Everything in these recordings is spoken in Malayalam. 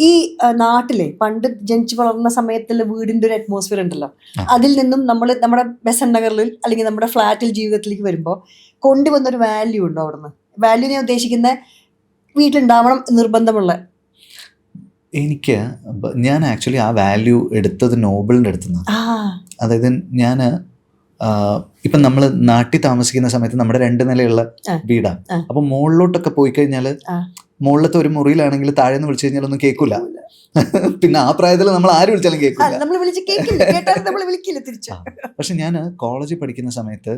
ഈ നാട്ടിലെ പണ്ട് ജനിച്ചു വളർന്ന സമയത്തുള്ള വീടിന്റെ ഒരു അറ്റ്മോസ്ഫിയർ ഉണ്ടല്ലോ, അതിൽ നിന്നും നമ്മൾ നമ്മുടെ ബെസന്റ് നഗറിൽ അല്ലെങ്കിൽ നമ്മുടെ ഫ്ലാറ്റിൽ ജീവിതത്തിലേക്ക് വരുമ്പോൾ കൊണ്ടുവന്നൊരു വാല്യൂ ഉണ്ടോ അവിടുന്ന്? വാല്യൂ ഞാൻ ഉദ്ദേശിക്കുന്ന വീട്ടിലുണ്ടാവണം നിർബന്ധമുള്ള. ഞാൻ ആക്ച്വലി ആ വാല്യൂ എടുത്തത് നോബിളിൻ്റെ അടുത്ത് നിന്നാണ്. അതായത് ഞാൻ ഇപ്പം നമ്മൾ നാട്ടിൽ താമസിക്കുന്ന സമയത്ത് നമ്മുടെ 2 നിലയുള്ള വീടാണ്. അപ്പം മുകളിലോട്ടൊക്കെ പോയി കഴിഞ്ഞാൽ മുകളിലത്തെ ഒരു മുറിയിലാണെങ്കിൽ താഴെ നിന്ന് വിളിച്ചു കഴിഞ്ഞാൽ ഒന്നും കേൾക്കില്ല. പിന്നെ ആ പ്രായത്തിൽ നമ്മൾ ആര് വിളിച്ചാലും കേൾക്കില്ല. പക്ഷെ ഞാൻ കോളേജിൽ പഠിക്കുന്ന സമയത്ത്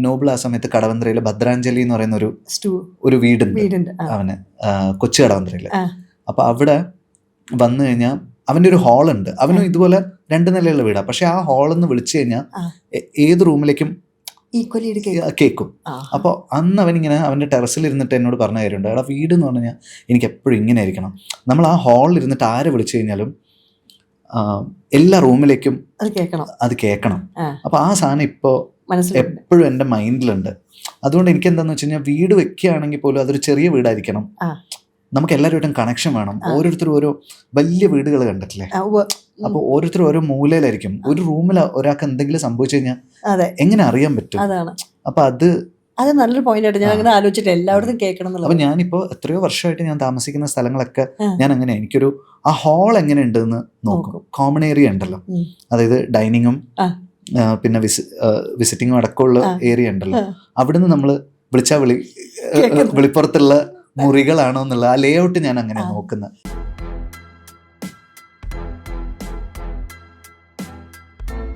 നോബിൾ ആ സമയത്ത് കടവന്ത്രയില് ഭദ്രാഞ്ജലി എന്ന് പറയുന്ന ഒരു വീടുണ്ട് അവന്, കൊച്ചു കടവന്ത്രയില്. അപ്പൊ അവിടെ വന്നു കഴിഞ്ഞാൽ അവൻ്റെ ഒരു ഹാളുണ്ട്. അവനും ഇതുപോലെ 2 നിലയുള്ള വീടാണ്. പക്ഷെ ആ ഹാളിന്ന് വിളിച്ചു കഴിഞ്ഞാൽ ഏത് റൂമിലേക്കും കേൾക്കും. അപ്പോൾ അന്ന് അവനിങ്ങനെ അവൻ്റെ ടെറസിൽ ഇരുന്നിട്ട് എന്നോട് പറഞ്ഞ കാര്യമുണ്ട്, അവിടെ വീട് എന്ന് പറഞ്ഞാൽ എനിക്ക് എപ്പോഴും ഇങ്ങനെ ആയിരിക്കണം. നമ്മൾ ആ ഹാളിൽ ഇരുന്നിട്ട് ആരെ വിളിച്ചു കഴിഞ്ഞാലും എല്ലാ റൂമിലേക്കും അത് കേൾക്കണം. അപ്പോൾ ആ സാധനം ഇപ്പോൾ എപ്പോഴും എൻ്റെ മൈൻഡിലുണ്ട്. അതുകൊണ്ട് എനിക്ക് എന്താന്ന് വെച്ച് കഴിഞ്ഞാൽ വീട് വെക്കുകയാണെങ്കിൽ പോലും അതൊരു ചെറിയ വീടായിരിക്കണം. നമുക്ക് എല്ലാവരുമായിട്ടും കണക്ഷൻ വേണം. ഓരോരുത്തരും ഓരോ വലിയ വീടുകൾ കണ്ടിട്ടില്ലേ? അപ്പോൾ ഓരോരുത്തരും ഓരോ മൂലയിലായിരിക്കും. ഒരു റൂമിൽ ഒരാൾക്ക് എന്തെങ്കിലും സംഭവിച്ചു കഴിഞ്ഞാൽ എങ്ങനെ അറിയാൻ പറ്റും? അപ്പൊ അത് നല്ലൊരു പോയിന്റ് ആയിട്ട് ഞാൻ അങ്ങനെ ആലോചിച്ചിട്ട് എല്ലായിടത്തും കേൾക്കണം എന്നുള്ളത്. അപ്പൊ ഞാനിപ്പോ എത്രയോ വർഷമായിട്ട് ഞാൻ താമസിക്കുന്ന സ്ഥലങ്ങളൊക്കെ ഞാൻ അങ്ങനെ എനിക്കൊരു ആ ഹാൾ എങ്ങനെ ഉണ്ടെന്ന് നോക്കും. കോമൺ ഏരിയ ഉണ്ടല്ലോ, അതായത് ഡൈനിങ്ങും പിന്നെ വിസിറ്റിങ്ങും അടക്കമുള്ള ഏരിയ ഉണ്ടല്ലോ, അവിടുന്ന് നമ്മൾ വിളിച്ചാൽ വിളിപ്പുറത്തുള്ള മുറികളാണോ എന്നുള്ള ആ ലേ ഔട്ട് ഞാൻ അങ്ങനെ നോക്കുന്നത്.